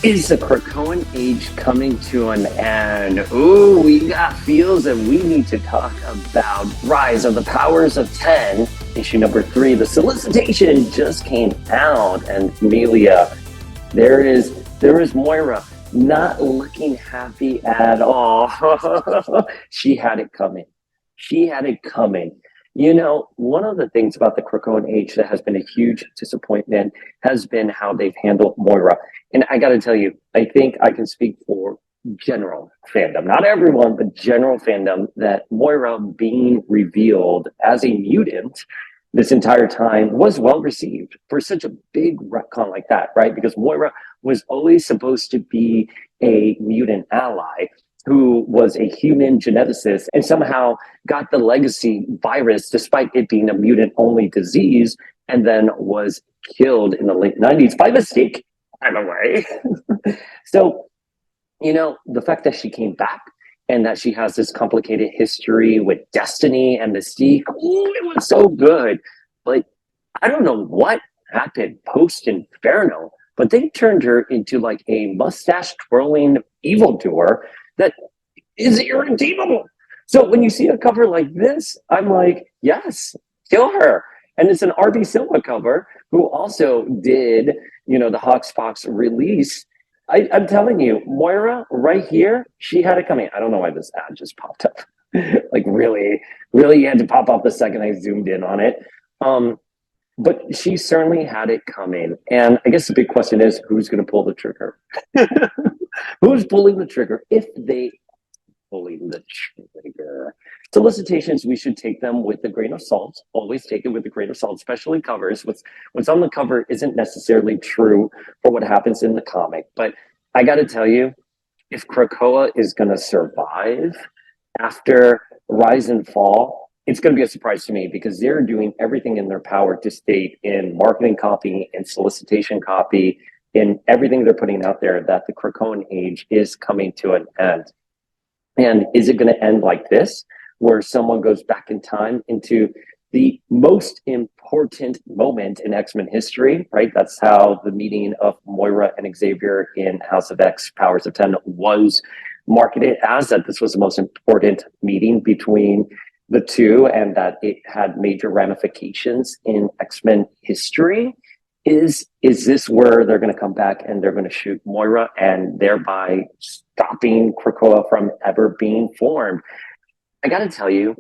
Is the Krakoan age coming to an end? Ooh, we got feels and we need to talk about Rise of the Powers of 10. Issue number 3, the solicitation just came out, and Amelia, there is Moira not looking happy at all. She had it coming. She had it coming. You know, one of the things about the Krakoan age that has been a huge disappointment has been how they've handled Moira. And I got to tell you, I think I can speak for general fandom, not everyone, but general fandom, that Moira being revealed as a mutant this entire time was well received for such a big retcon like that, right? Because Moira was always supposed to be a mutant ally who was a human geneticist and somehow got the legacy virus despite it being a mutant only disease, and then was killed in the late 90s by mistake, by the way. So, you know, the fact that she came back and that she has this complicated history with Destiny and Mystique, ooh, it was so good. But I don't know what happened post Inferno, but they turned her into like a mustache twirling evildoer that is irredeemable. So when you see a cover like this, I'm like, yes, kill her. And it's an RB Silva cover who also did, you know, the Hoxpox release. I'm telling you, Moira right here, she had it coming. I don't know why this ad just popped up. Like really, really had to pop up the second I zoomed in on it. But she certainly had it coming. And I guess the big question is, who's going to pull the trigger? Who's pulling the trigger if they pulling the trigger? Solicitations, we should take them with a grain of salt. Always take it with a grain of salt, especially covers. What's on the cover isn't necessarily true for what happens in the comic. But I got to tell you, if Krakoa is going to survive after Rise and Fall, it's going to be a surprise to me because they're doing everything in their power to state in marketing copy and solicitation copy, in everything they're putting out there, that the Krakoan age is coming to an end. And is it going to end like this, where someone goes back in time into the most important moment in X-Men history, right? That's how the meeting of Moira and Xavier in House of X, Powers of 10 was marketed as, that this was the most important meeting between the two and that it had major ramifications in X-Men history. Is this where they're going to come back and they're going to shoot Moira and thereby stopping Krakoa from ever being formed? I got to tell you,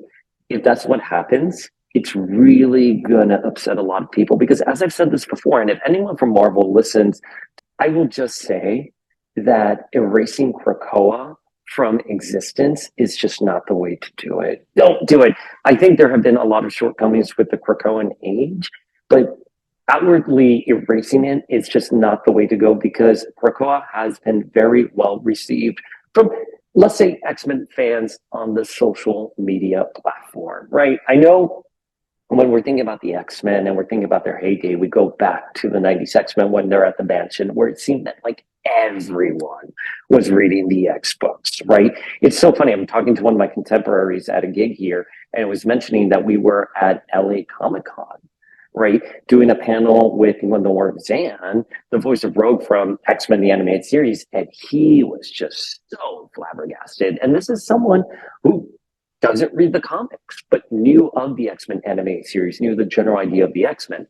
if that's what happens, it's really going to upset a lot of people because, as I've said this before, and if anyone from Marvel listens, I will just say that erasing Krakoa from existence is just not the way to do it. Don't do it. I think there have been a lot of shortcomings with the Krakoan age, but outwardly erasing it is just not the way to go because Krakoa has been very well received from, let's say, X-Men fans on the social media platform, right? I know when we're thinking about the X-Men and we're thinking about their heyday, we go back to the 90s X-Men when they're at the mansion where it seemed that like everyone was reading the X books, right? It's so funny. I'm talking to one of my contemporaries at a gig here and it was mentioning that we were at LA Comic-Con, right? Doing a panel with Lenore Zan, the voice of Rogue from X-Men, the animated series, and he was just so flabbergasted. And this is someone who doesn't read the comics, but knew of the X-Men animated series, knew the general idea of the X-Men.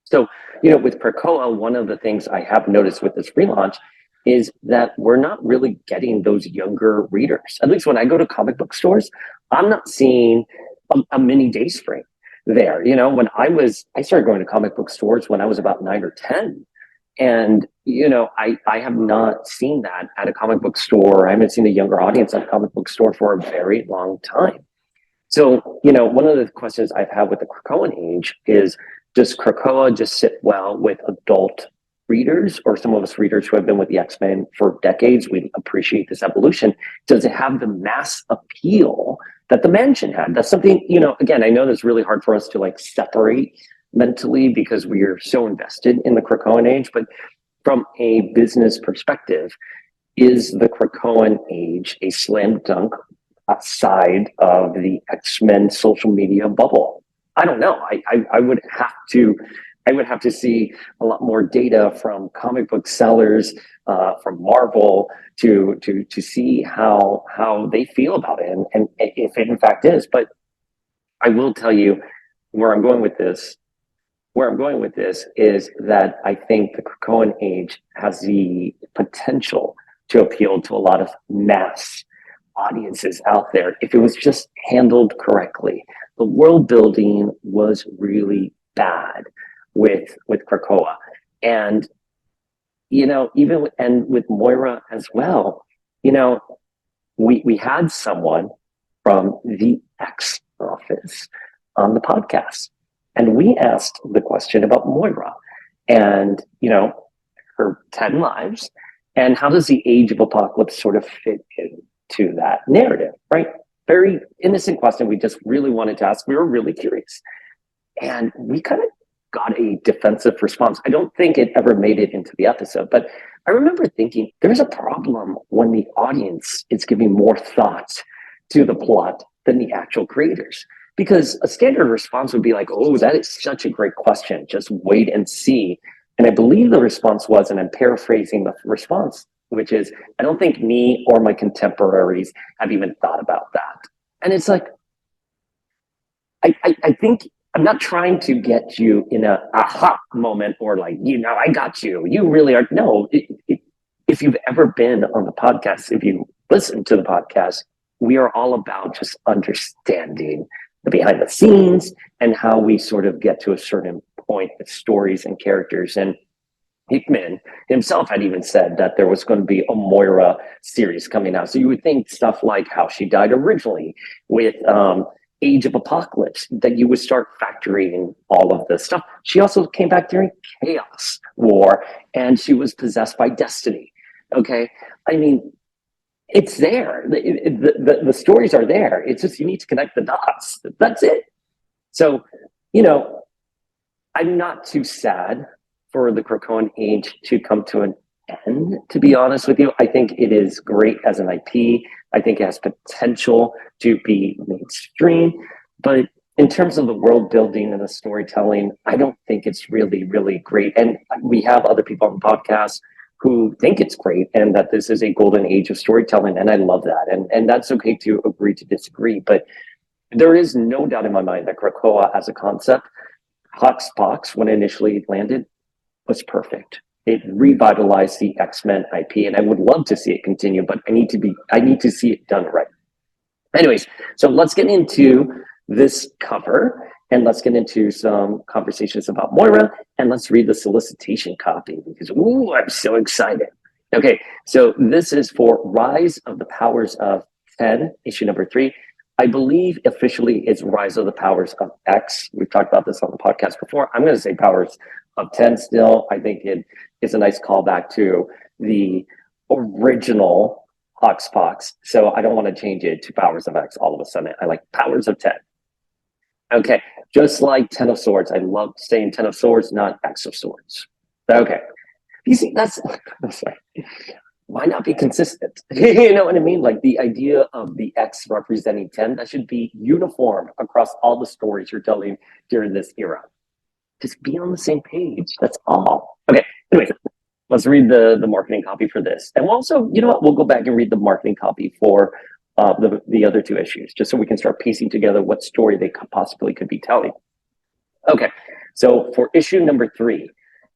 So, you know, with Krakoa, one of the things I have noticed with this relaunch is that we're not really getting those younger readers. At least when I go to comic book stores, I'm not seeing a mini Dayspring there. You know, when I started going to comic book stores when I was about 9 or 10. And, you know, I have not seen that at a comic book store. I haven't seen a younger audience at a comic book store for a very long time. So, you know, one of the questions I've had with the Krakoan age is, does Krakoa just sit well with adult readers or some of us readers who have been with the X-Men for decades? We appreciate this evolution. Does it have the mass appeal that the Mansion had? That's something, you know, again, I know that's really hard for us to like separate mentally because we are so invested in the Krakoan age, but from a business perspective, is the Krakoan age a slam dunk outside of the X-Men social media bubble? I don't know. I would have to I would have to see a lot more data from comic book sellers, from Marvel, to see how they feel about it, and if it in fact is. But I will tell you where I'm going with this. Where I'm going with this is that I think the Krakoan age has the potential to appeal to a lot of mass audiences out there if it was just handled correctly. The world building was really bad with Krakoa, and even and with Moira as well. You know, we had someone from the X office on the podcast, and we asked the question about Moira and her 10 lives, and how does the Age of Apocalypse sort of fit into that narrative, right? Very innocent question. We just really wanted to ask. We were really curious, and we kind of got a defensive response. I don't think it ever made it into the episode, but I remember thinking there's a problem when the audience is giving more thought to the plot than the actual creators. Because a standard response would be like, oh, that is such a great question. Just wait and see. And I believe the response was, and I'm paraphrasing the response, which is, I don't think me or my contemporaries have even thought about that. And it's like, I think I'm not trying to get you in a aha moment or like, I got you. You really are. No, if you've ever been on the podcast, if you listen to the podcast, we are all about just understanding the behind the scenes and how we sort of get to a certain point with stories and characters. And Hickman himself had even said that there was going to be a Moira series coming out. So you would think stuff like how she died originally with Age of Apocalypse, that you would start factoring all of this stuff. She also came back during Chaos War, and she was possessed by Destiny. Okay? I mean, it's there. The stories are there. It's just you need to connect the dots. That's it. So, I'm not too sad for the Krakoan age to come to an end, to be honest with you. I think it is great as an IP. I think it has potential to be mainstream. But in terms of the world building and the storytelling, I don't think it's really, really great. And we have other people on the podcast who think it's great and that this is a golden age of storytelling. And I love that. And that's okay to agree to disagree. But there is no doubt in my mind that Krakoa as a concept, Hoxpox, when it initially landed, was perfect. It revitalized the X-Men IP, and I would love to see it continue, but I need to see it done right. Anyways, so let's get into this cover, and let's get into some conversations about Moira, and let's read the solicitation copy, because, ooh, I'm so excited. Okay, so this is for Rise of the Powers of 10, issue number 3. I believe officially it's Rise of the Powers of X. We've talked about this on the podcast before. I'm going to say Powers of 10 still. I think it is a nice callback to the original Hoxpox. So I don't want to change it to Powers of X all of a sudden. I like Powers of 10. Okay, just like 10 of Swords. I love saying 10 of Swords, not X of Swords. Okay. You see, that's sorry. Why not be consistent? You know what I mean? Like the idea of the X representing 10, that should be uniform across all the stories you're telling during this era. Just be on the same page. That's all. Okay. Anyway, let's read the marketing copy for this. And we'll also, you know what? We'll go back and read the marketing copy for the other two issues, just so we can start piecing together what story they possibly could be telling. Okay. So for issue number 3,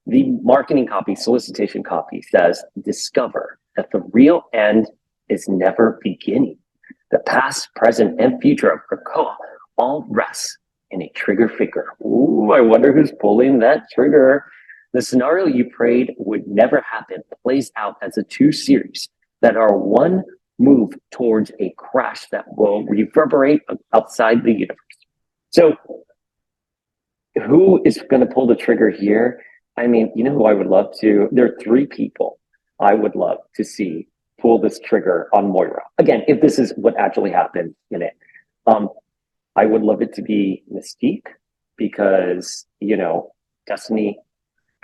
the marketing copy, solicitation copy says, discover that the real end is never beginning. The past, present, and future of Krakoa all rest in a trigger figure. Ooh, I wonder who's pulling that trigger. The scenario you prayed would never happen plays out as a 2 series that are one move towards a crash that will reverberate outside the universe. So who is going to pull the trigger here? I mean, you know who I would love to? There are 3 people I would love to see pull this trigger on Moira. Again, if this is what actually happened in it. I would love it to be Mystique because, Destiny,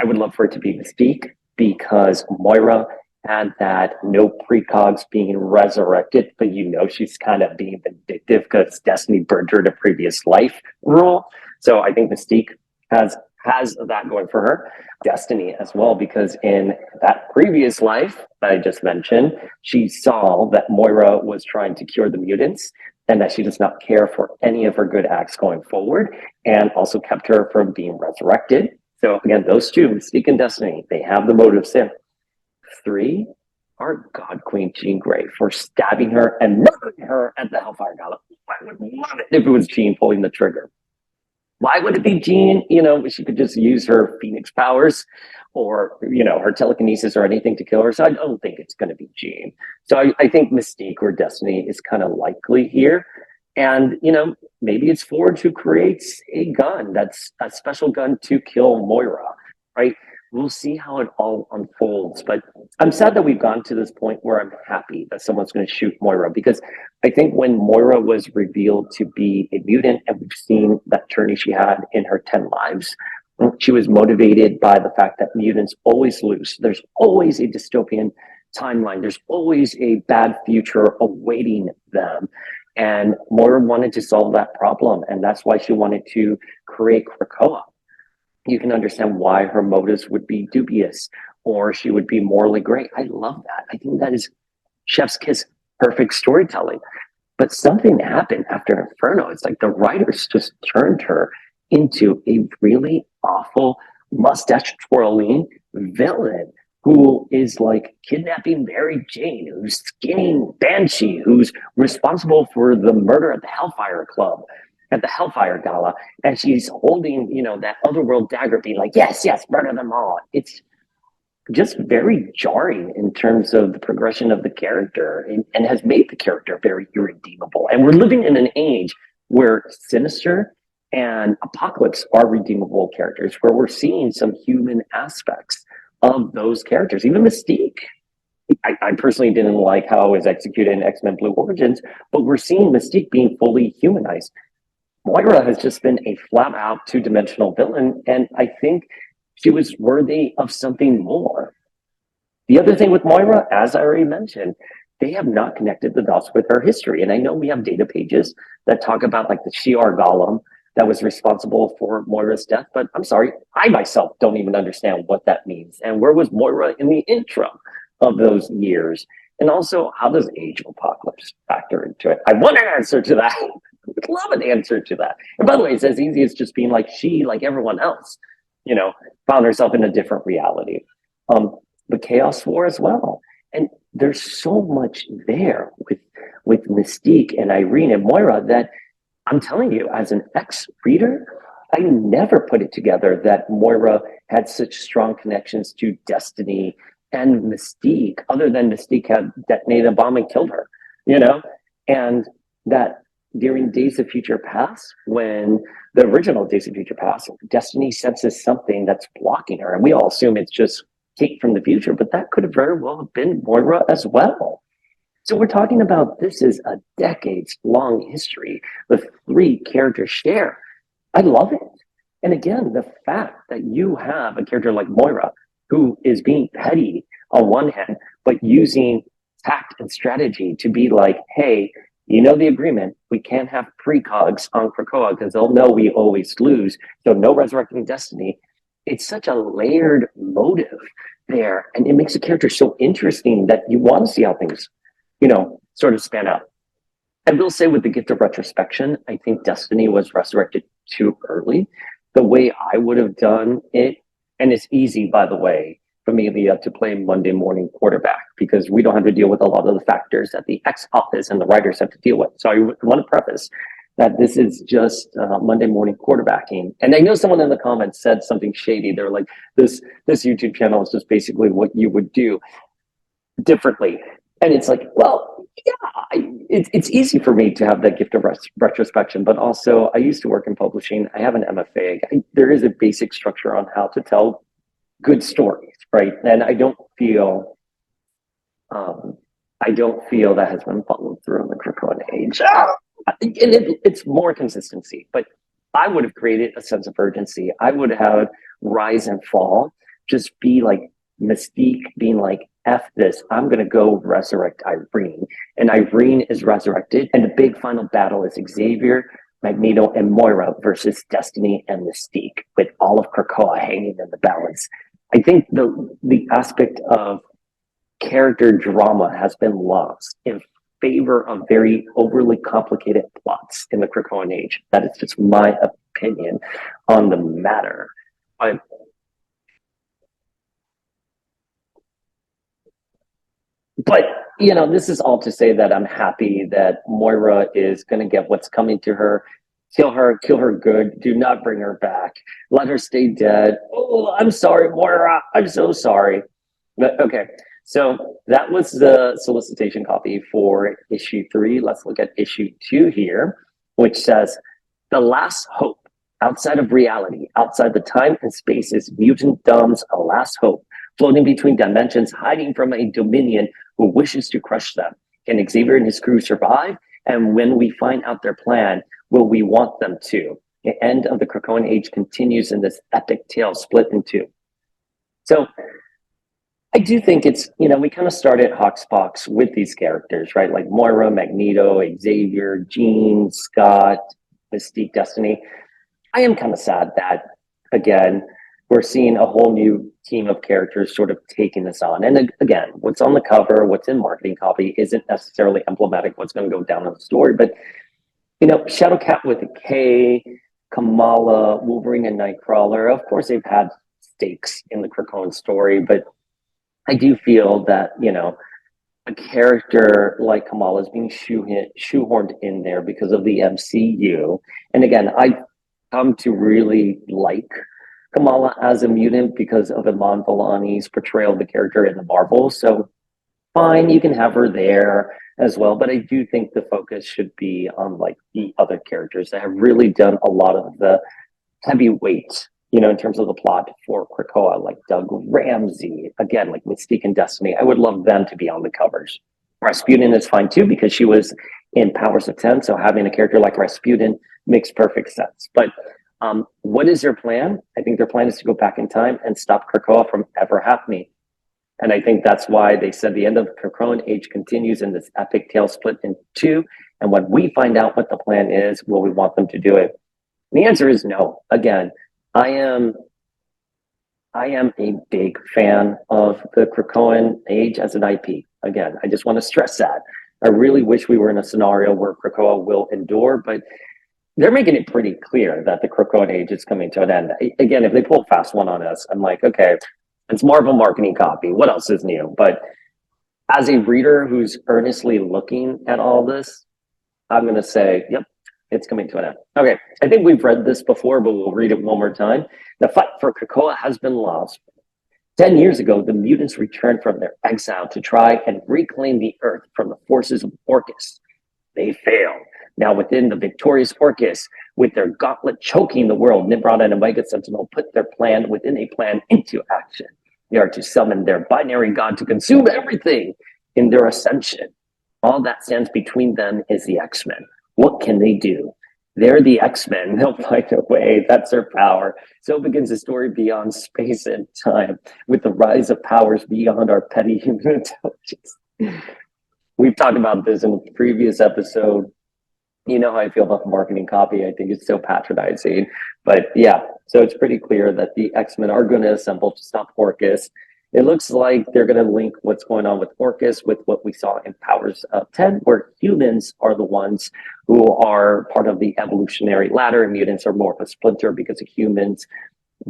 I would love for it to be Mystique because Moira had that no precogs being resurrected, but she's kind of being vindictive because Destiny burned her in a previous life rule. So I think Mystique has has that going for her. Destiny as well, because in that previous life that I just mentioned, she saw that Moira was trying to cure the mutants and that she does not care for any of her good acts going forward, and also kept her from being resurrected. So again, those two, Mystique and Destiny, they have the motives there. 3, our God Queen Jean Grey for stabbing her and murdering her at the Hellfire Gala. I would love it if it was Jean pulling the trigger. Why would it be Jean? She could just use her Phoenix powers or, her telekinesis or anything to kill her. So I don't think it's going to be Jean. So I think Mystique or Destiny is kind of likely here. And, maybe it's Forge who creates a gun that's a special gun to kill Moira, right? We'll see how it all unfolds. But I'm sad that we've gone to this point where I'm happy that someone's going to shoot Moira, because I think when Moira was revealed to be a mutant, and we've seen that journey she had in her 10 lives, she was motivated by the fact that mutants always lose. There's always a dystopian timeline. There's always a bad future awaiting them. And Moira wanted to solve that problem. And that's why she wanted to create Krakoa. You can understand why her motives would be dubious, or she would be morally gray. I love that. I think that is chef's kiss, perfect storytelling. But something happened after Inferno. It's like the writers just turned her into a really awful, mustache twirling villain who is like kidnapping Mary Jane, who's skinning Banshee, who's responsible for the murder at the Hellfire Club, at the Hellfire Gala, and she's holding, that otherworld dagger, being like, yes, murder them all. It's just very jarring in terms of the progression of the character, and has made the character very irredeemable. And we're living in an age where Sinister and Apocalypse are redeemable characters, where we're seeing some human aspects of those characters. Even Mystique. I personally didn't like how it was executed in X-Men Blue Origins, but we're seeing Mystique being fully humanized. Moira has just been a flat out two-dimensional villain, and I think she was worthy of something more. The other thing with Moira, as I already mentioned, they have not connected the dots with her history. And I know we have data pages that talk about like the Shi'ar Golem that was responsible for Moira's death, but I'm sorry, I myself don't even understand what that means. And where was Moira in the interim of those years? And also, how does Age of Apocalypse factor into it? I want an answer to that. I would love an answer to that. And by the way, it's as easy as just being like she, like everyone else, found herself in a different reality. The Chaos War as well. And there's so much there with Mystique and Irene and Moira that I'm telling you, as an ex-reader, I never put it together that Moira had such strong connections to Destiny and Mystique, other than Mystique had detonated a bomb and killed her, and that during Days of Future Past, when the original Days of Future Past, Destiny senses something that's blocking her, and we all assume it's just Kate from the future, but that could have very well have been Moira as well. So we're talking about, this is a decades-long history the 3 characters share. I love it. And again, the fact that you have a character like Moira, who is being petty on one hand, but using tact and strategy to be like, hey, the agreement, we can't have precogs on Krakoa because they'll know we always lose. So no resurrecting Destiny. It's such a layered motive there. And it makes the character so interesting that you want to see how things, sort of span out. I will say, with the gift of retrospection, I think Destiny was resurrected too early. The way I would have done it, and it's easy, by the way, for me to play Monday morning quarterback, because we don't have to deal with a lot of the factors that the X office and the writers have to deal with. So I want to preface that this is just Monday morning quarterbacking. And I know someone in the comments said something shady. They're like, this YouTube channel is just basically what you would do differently. And it's like, well, yeah, it's easy for me to have that gift of retrospection, but also I used to work in publishing. I have an MFA. There is a basic structure on how to tell good stories, right? And I don't feel that has been followed through in the Krakoan age. And it's more consistency, but I would have created a sense of urgency. I would have rise and fall just be like Mystique being like, F this, I'm going to go resurrect Irene. And Irene is resurrected. And the big final battle is Xavier Magneto and Moira versus Destiny and Mystique, with all of Krakoa hanging in the balance. I think the aspect of character drama has been lost in favor of very overly complicated plots in the Krakoan age. That is just my opinion on the matter. But you know, this is all to say that I'm happy that Moira is going to get what's coming to her. Kill her good. Do not bring her back. Let her stay dead. Oh, I'm sorry, Moira. I'm so sorry. But, okay, so that was the solicitation copy for issue 3. Let's look at issue 2 here, which says, "The last hope. Outside of reality, outside the time and space, is mutant Dom's a last hope, floating between dimensions, hiding from a dominion who wishes to crush them. Can Xavier and his crew survive? And when we find out their plan, will we want them to?" The end of the Krakoan age continues in this epic tale split in two. So I do think it's, you know, we kind of started Hoxpox with these characters, right? Like Moira, Magneto, Xavier, Jean, Scott, Mystique, Destiny. I am kind of sad that, again, we're seeing a whole new team of characters sort of taking this on. And again, what's on the cover, what's in marketing copy isn't necessarily emblematic what's going to go down in the story. But, you know, Shadowcat with a K, Kamala, Wolverine, and Nightcrawler, of course, they've had stakes in the Krakoan story, but I do feel that, you know, a character like Kamala is being shoehorned in there because of the MCU. And again, I've come to really like Kamala as a mutant because of Iman Vellani's portrayal of the character in the Marvel. So fine, you can have her there as well. But I do think the focus should be on like the other characters that have really done a lot of the heavy weight, you know, in terms of the plot for Krakoa, like Doug Ramsey, again, like Mystique and Destiny. I would love them to be on the covers. Rasputin is fine too because she was in Powers of 10. So having a character like Rasputin makes perfect sense. But what is their plan? I think their plan is to go back in time and stop Krakoa from ever happening. And I think that's why they said the end of the Krakoan age continues in this epic tale split in two. And when we find out what the plan is, will we want them to do it? And the answer is no. Again, I am a big fan of the Krakoan age as an IP. Again, I just want to stress that. I really wish we were in a scenario where Krakoa will endure, but they're making it pretty clear that the Krakoan age is coming to an end. Again, if they pull a fast one on us, I'm like, okay, it's Marvel marketing copy. What else is new? But as a reader who's earnestly looking at all this, I'm going to say, yep, it's coming to an end. Okay, I think we've read this before, but we'll read it one more time. The fight for Krakoa has been lost. 10 years ago, the mutants returned from their exile to try and reclaim the Earth from the forces of Orcus. They failed. Now, within the victorious Orcus, with their gauntlet choking the world, Nimrod and Omega Sentinel put their plan within a plan into action. They are to summon their binary god to consume everything in their ascension. All that stands between them is the X-Men. What can they do? They're the X-Men. They'll find a way. That's their power. So begins the story beyond space and time, with the rise of powers beyond our petty human intelligence. We've talked about this in a previous episode. You know how I feel about the marketing copy. I think it's so patronizing. But yeah, so it's pretty clear that the X-Men are going to assemble to stop Orcus. It looks like they're going to link what's going on with Orcus with what we saw in Powers of 10, where humans are the ones who are part of the evolutionary ladder, and mutants are more of a splinter because of humans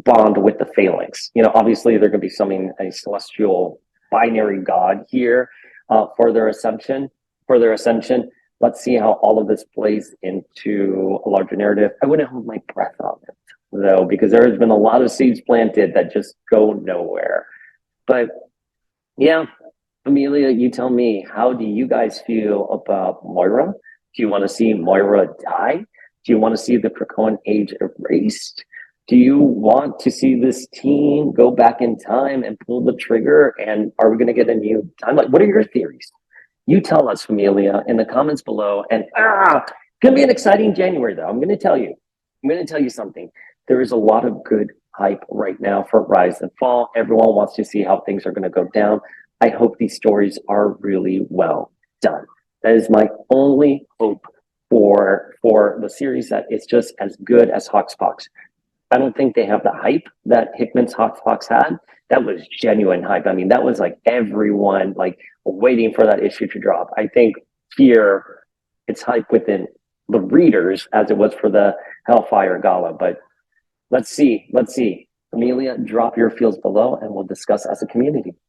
bond with the phalanx. You know, obviously they're going to be summoning a celestial binary god here for their ascension. Let's see how all of this plays into a larger narrative. I wouldn't hold my breath on it, though, because there has been a lot of seeds planted that just go nowhere. But yeah, Amelia, you tell me, how do you guys feel about Moira? Do you want to see Moira die? Do you want to see the Krakoan age erased? Do you want to see this team go back in time and pull the trigger? And are we going to get a new timeline? What are your theories? You tell us, Amelia, in the comments below. And it's going to be an exciting January, though. I'm going to tell you something. There is a lot of good hype right now for Rise and Fall. Everyone wants to see how things are going to go down. I hope these stories are really well done. That is my only hope for the series that it's just as good as Hoxpox. I don't think they have the hype that Hickman's Hoxpox had. That was genuine hype. I mean, that was like everyone like waiting for that issue to drop. I think here it's hype within the readers as it was for the Hellfire Gala. But let's see. Amelia, drop your feels below and we'll discuss as a community.